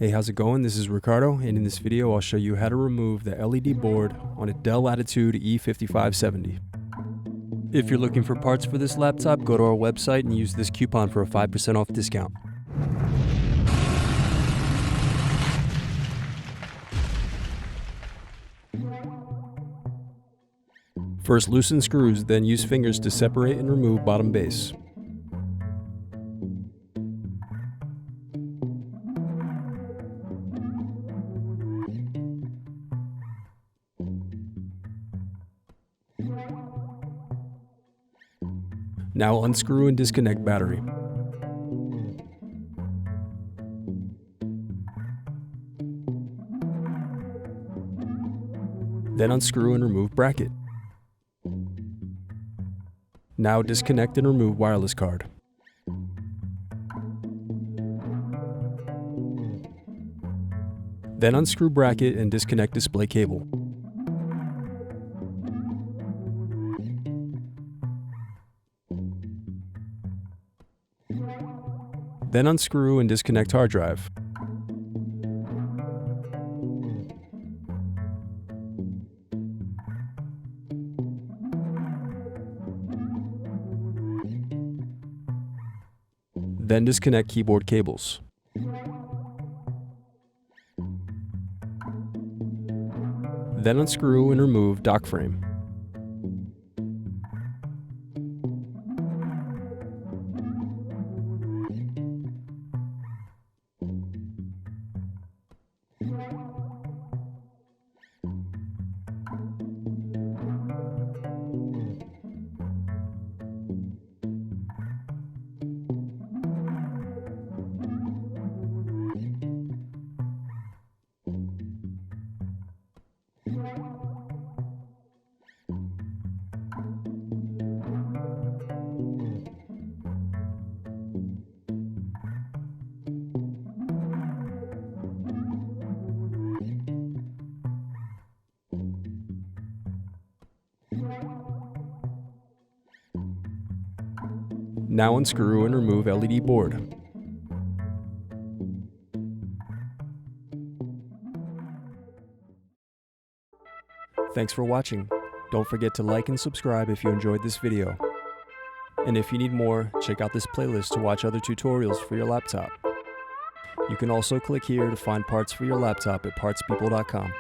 Hey, how's it going? This is Ricardo, and in this video I'll show you how to remove the LED board on a Dell Latitude E5570. If you're looking for parts for this laptop, go to our website and use this coupon for a 5% off discount. First loosen screws, then use fingers to separate and remove bottom base. Now unscrew and disconnect battery. Then unscrew and remove bracket. Now disconnect and remove wireless card. Then unscrew bracket and disconnect display cable. Then unscrew and disconnect hard drive. Then disconnect keyboard cables. Then unscrew and remove dock frame. Now unscrew and remove LED board. Thanks for watching. Don't forget to like and subscribe if you enjoyed this video. And if you need more, check out this playlist to watch other tutorials for your laptop. You can also click here to find parts for your laptop at partspeople.com.